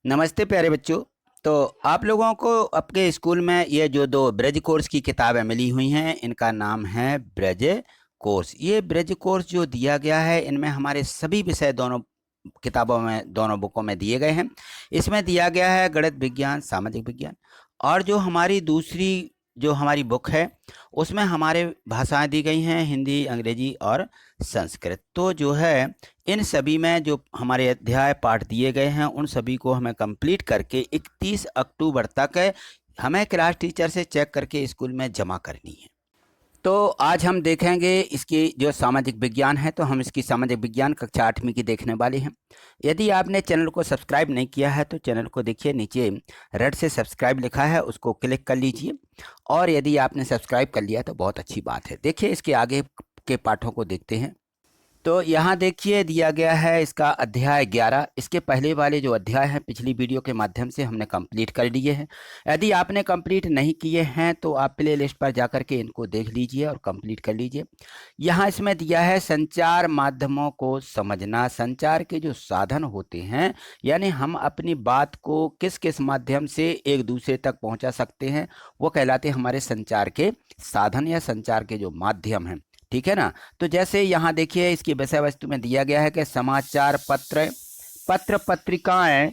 नमस्ते प्यारे बच्चों। तो आप लोगों को आपके स्कूल में ये जो दो ब्रज कोर्स की किताबें मिली हुई हैं, इनका नाम है ब्रज कोर्स। ये ब्रज कोर्स जो दिया गया है, इनमें हमारे सभी विषय दोनों किताबों में, दोनों बुकों में दिए गए हैं। इसमें दिया गया है गणित विज्ञान, सामाजिक विज्ञान, और जो हमारी दूसरी जो हमारी बुक है उसमें हमारे भाषाएं दी गई हैं, हिंदी, अंग्रेजी और संस्कृत। तो जो है इन सभी में जो हमारे अध्याय पाठ दिए गए हैं उन सभी को हमें कंप्लीट करके 31 अक्टूबर तक हमें क्लास टीचर से चेक करके स्कूल में जमा करनी है। तो आज हम देखेंगे इसकी जो सामाजिक विज्ञान है, तो हम इसकी सामाजिक विज्ञान कक्षा 8वीं की देखने वाले हैं। यदि आपने चैनल को सब्सक्राइब नहीं किया है तो चैनल को देखिए, नीचे रेड से सब्सक्राइब लिखा है, उसको क्लिक कर लीजिए। और यदि आपने सब्सक्राइब कर लिया तो बहुत अच्छी बात है। देखिए इसके आगे के पाठों को देखते हैं। तो यहाँ देखिए दिया गया है इसका अध्याय 11। इसके पहले वाले जो अध्याय हैं पिछली वीडियो के माध्यम से हमने कंप्लीट कर लिए हैं। यदि आपने कंप्लीट नहीं किए हैं तो आप प्ले लिस्ट पर जाकर के इनको देख लीजिए और कंप्लीट कर लीजिए। यहाँ इसमें दिया है संचार माध्यमों को समझना। संचार के जो साधन होते हैं, यानी हम अपनी बात को किस किस माध्यम से एक दूसरे तक पहुँचा सकते हैं, वो कहलाते हैं हमारे संचार के साधन या संचार के जो माध्यम हैं। ठीक है ना। तो जैसे यहाँ देखिए इसकी विषय वस्तु में दिया गया है कि समाचार पत्र, पत्र पत्रिकाएं।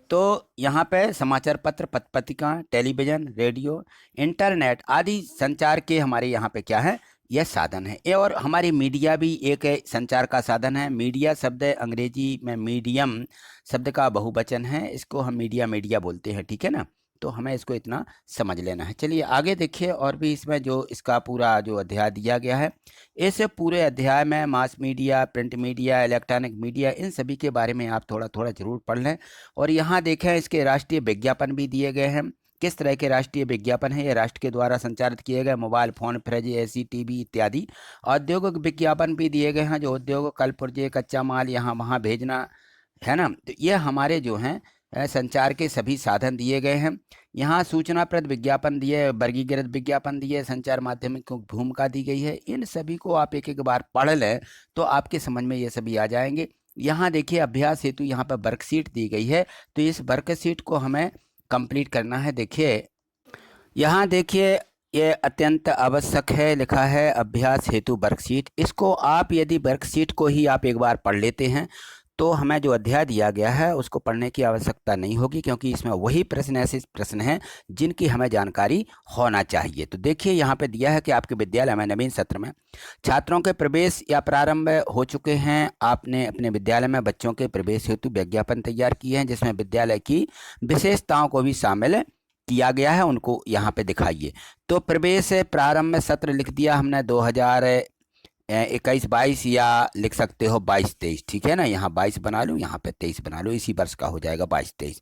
तो यहाँ पे समाचार पत्र, पत्र पत्रिकाएं, टेलीविजन, रेडियो, इंटरनेट आदि संचार के हमारे यहाँ पे क्या है, यह साधन है। ये और हमारी मीडिया भी एक संचार का साधन है। मीडिया शब्द अंग्रेजी में मीडियम शब्द का बहुवचन है, इसको हम मीडिया बोलते हैं। ठीक है ना। तो हमें इसको इतना समझ लेना है। चलिए आगे देखिए, और भी इसमें जो इसका पूरा जो अध्याय दिया गया है, इस पूरे अध्याय में mass media, print media, electronic media, इन सभी के बारे में आप थोड़ा थोड़ा जरूर पढ़ लें। और यहाँ देखें इसके राष्ट्रीय विज्ञापन भी दिए गए हैं। किस तरह के राष्ट्रीय विज्ञापन है, ये राष्ट्र के द्वारा संचालित किए गए mobile phone, fridge, AC, TV इत्यादि। औद्योगिक विज्ञापन भी दिए गए हैं, जो उद्योग, कल पुर्जे, कच्चा माल यहाँ वहाँ भेजना है ना। तो ये हमारे जो हैं संचार के सभी साधन दिए गए हैं। यहाँ सूचनाप्रद विज्ञापन दिए, वर्गीकृत विज्ञापन दिए, संचार माध्यम की भूमिका दी गई है। इन सभी को आप एक एक बार पढ़ लें तो आपके समझ में ये सभी आ जाएंगे। यहाँ देखिए अभ्यास हेतु यहाँ पर वर्कशीट दी गई है, तो इस वर्कशीट को हमें कंप्लीट करना है। देखिए यहाँ देखिए ये अत्यंत आवश्यक है, लिखा है अभ्यास हेतु वर्कशीट। इसको आप यदि वर्कशीट को ही आप एक बार पढ़ लेते हैं तो हमें जो अध्याय दिया गया है उसको पढ़ने की आवश्यकता नहीं होगी, क्योंकि इसमें वही प्रश्न, ऐसे प्रश्न हैं जिनकी हमें जानकारी होना चाहिए। तो देखिए यहाँ पे दिया है कि आपके विद्यालय में नवीन सत्र में छात्रों के प्रवेश या प्रारंभ हो चुके हैं। आपने अपने विद्यालय में बच्चों के प्रवेश हेतु विज्ञापन तैयार किए हैं, जिसमें विद्यालय की विशेषताओं को भी शामिल किया गया है, उनको यहाँ पे दिखाइए। तो प्रवेश प्रारंभ सत्र लिख दिया हमने 2021-22, या लिख सकते हो 22-23। ठीक है ना। यहाँ 22 बना लो, यहाँ पे 23 बना लो, इसी वर्ष का हो जाएगा 22-23।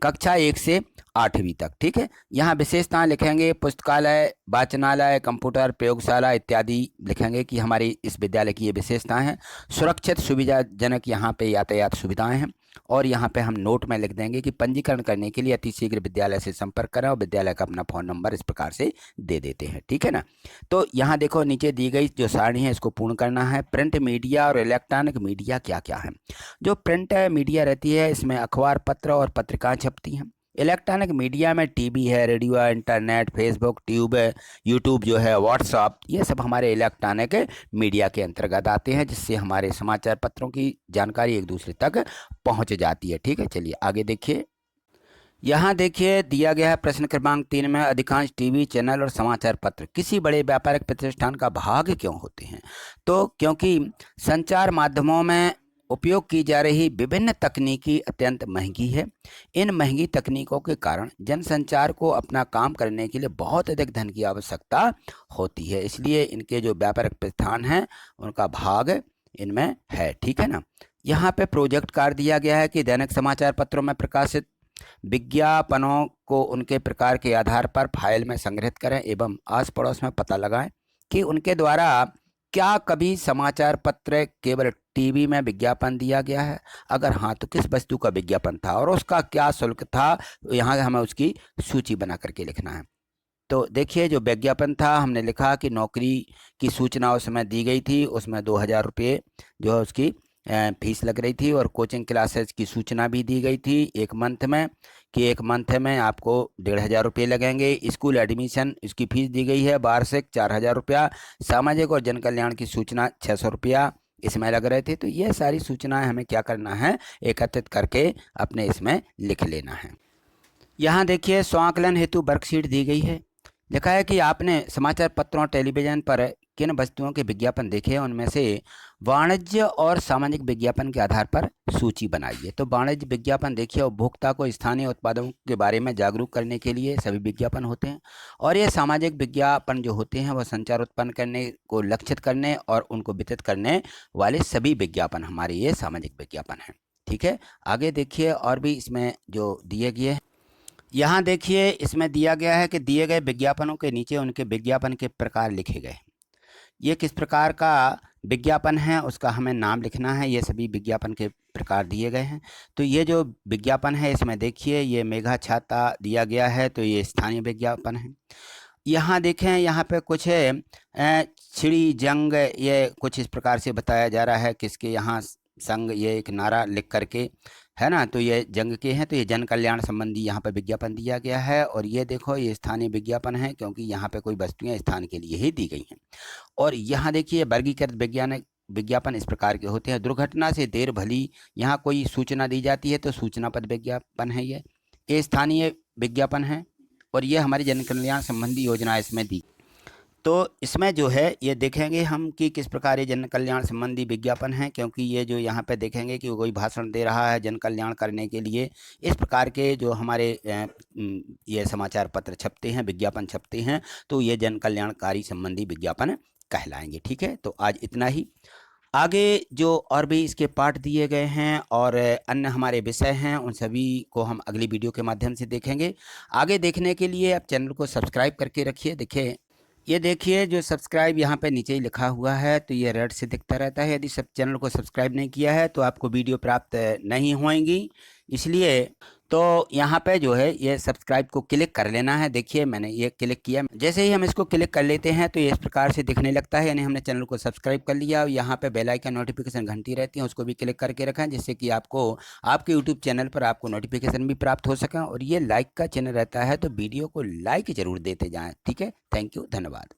कक्षा 1 से 8वीं तक। ठीक है। यहाँ विशेषताएं लिखेंगे, पुस्तकालय, वाचनालय, कंप्यूटर, प्रयोगशाला इत्यादि लिखेंगे कि हमारी इस विद्यालय की ये विशेषताएं हैं। सुरक्षित, सुविधाजनक यहाँ पे यातायात सुविधाएं हैं। और यहाँ पे हम नोट में लिख देंगे कि पंजीकरण करने के लिए अतिशीघ्र विद्यालय से संपर्क करें, और विद्यालय का अपना फ़ोन नंबर इस प्रकार से दे देते हैं। ठीक है ना। तो यहाँ देखो नीचे दी गई जो सारणी है इसको पूर्ण करना है। प्रिंट मीडिया और इलेक्ट्रॉनिक मीडिया क्या क्या है। जो प्रिंट मीडिया रहती है इसमें अखबार, पत्र और पत्रिकाएं छपती हैं। इलेक्ट्रॉनिक मीडिया में टीवी है, रेडियो है, इंटरनेट, फेसबुक, यूट्यूब जो है, व्हाट्सअप, ये सब हमारे इलेक्ट्रॉनिक मीडिया के अंतर्गत आते हैं, जिससे हमारे समाचार पत्रों की जानकारी एक दूसरे तक पहुंच जाती है। ठीक है। चलिए आगे देखिए। यहाँ देखिए दिया गया है प्रश्न क्रमांक 3 में अधिकांश टीवी चैनल और समाचार पत्र किसी बड़े व्यापारिक प्रतिष्ठान का भाग क्यों होते हैं। तो क्योंकि संचार माध्यमों में उपयोग की जा रही विभिन्न तकनीकी अत्यंत महंगी है। इन महंगी तकनीकों के कारण जनसंचार को अपना काम करने के लिए बहुत अधिक धन की आवश्यकता होती है, इसलिए इनके जो व्यापारिक प्रतिष्ठान हैं उनका भाग इनमें है। ठीक है ना। यहाँ पे प्रोजेक्ट कार्य दिया गया है कि दैनिक समाचार पत्रों में प्रकाशित विज्ञापनों को उनके प्रकार के आधार पर फाइल में संग्रहित करें एवं आस पड़ोस में पता लगाएं कि उनके द्वारा क्या कभी समाचार पत्र केवल टीवी में विज्ञापन दिया गया है, अगर हाँ तो किस वस्तु का विज्ञापन था और उसका क्या शुल्क था। यहाँ हमें उसकी सूची बना करके लिखना है। तो देखिए जो विज्ञापन था हमने लिखा कि नौकरी की सूचना उस समय दी गई थी, उसमें 2000 रुपये जो है उसकी फीस लग रही थी और कोचिंग क्लासेस की सूचना भी दी गई थी एक मंथ में कि एक मंथ में आपको 1500 रुपये लगेंगे। स्कूल एडमिशन इसकी फीस दी गई है वार्षिक 4000 रुपया। सामाजिक और जन कल्याण की सूचना 600 रुपया इसमें लग रहे थे। तो ये सारी सूचनाएं हमें क्या करना है, एकत्रित करके अपने इसमें लिख लेना है। यहाँ देखिए स्वांकलन हेतु वर्कशीट दी गई है। लिखा है कि आपने समाचार पत्रों और टेलीविजन पर किन वस्तुओं के विज्ञापन देखे, उनमें से वाणिज्य और सामाजिक विज्ञापन के आधार पर सूची बनाइए। तो वाणिज्य विज्ञापन देखिए उपभोक्ता को स्थानीय उत्पादों के बारे में जागरूक करने के लिए सभी विज्ञापन होते हैं, और ये सामाजिक विज्ञापन जो होते हैं वह संचार उत्पन्न करने को लक्षित करने और उनको वितरित करने वाले सभी विज्ञापन हमारे ये सामाजिक विज्ञापन हैं। ठीक है, आगे देखिए और भी इसमें जो दिए गए, यहाँ देखिए इसमें दिया गया है कि दिए गए विज्ञापनों के नीचे उनके विज्ञापन के प्रकार लिखे गए। ये किस प्रकार का विज्ञापन है उसका हमें नाम लिखना है। ये सभी विज्ञापन के प्रकार दिए गए हैं। तो ये जो विज्ञापन है इसमें देखिए ये मेघा छाता दिया गया है, तो ये स्थानीय विज्ञापन है। यहाँ देखें यहाँ पे कुछ है छिड़ी जंग, ये कुछ इस प्रकार से बताया जा रहा है किसके यहाँ संग, ये एक नारा लिख करके है ना, तो ये जंग के हैं। तो ये जन कल्याण संबंधी यहाँ पे विज्ञापन दिया गया है। और ये देखो ये स्थानीय विज्ञापन है क्योंकि यहाँ पे कोई वस्तुएं स्थान के लिए ही दी गई हैं। और यहाँ देखिए वर्गीकृत वैज्ञानिक विज्ञापन इस प्रकार के होते हैं। दुर्घटना से देर भली, यहाँ कोई सूचना दी जाती है तो सूचना पद विज्ञापन है ये स्थानीय विज्ञापन है। और ये हमारी जन कल्याण संबंधी योजना इसमें दी। तो इसमें जो है ये देखेंगे हम कि किस प्रकार ये जन कल्याण संबंधी विज्ञापन है, क्योंकि ये जो यहाँ पे देखेंगे कि कोई भाषण दे रहा है जन कल्याण करने के लिए। इस प्रकार के जो हमारे ये समाचार पत्र छपते हैं, विज्ञापन छपते हैं, तो ये जन कल्याणकारी संबंधी विज्ञापन कहलाएंगे। ठीक है, तो आज इतना ही। आगे जो और भी इसके पाठ दिए गए हैं और अन्य हमारे विषय हैं उन सभी को हम अगली वीडियो के माध्यम से देखेंगे। आगे देखने के लिए आप चैनल को सब्सक्राइब करके रखिए। देखिए ये देखिए जो सब्सक्राइब यहाँ पे नीचे ही लिखा हुआ है, तो ये रेड से दिखता रहता है। यदि सब चैनल को सब्सक्राइब नहीं किया है तो आपको वीडियो प्राप्त नहीं होंगी, इसलिए तो यहाँ पे जो है ये सब्सक्राइब को क्लिक कर लेना है। देखिए मैंने ये क्लिक किया, जैसे ही हम इसको क्लिक कर लेते हैं तो ये इस प्रकार से दिखने लगता है, यानी हमने चैनल को सब्सक्राइब कर लिया। और यहाँ पे बेल आइकन नोटिफिकेशन घंटी रहती है, उसको भी क्लिक करके रखें जिससे कि आपको आपके यूट्यूब चैनल पर आपको नोटिफिकेशन भी प्राप्त हो सके। और ये लाइक का चिन्ह रहता है तो वीडियो को लाइक जरूर देते जाएँ। ठीक है, थैंक यू, धन्यवाद।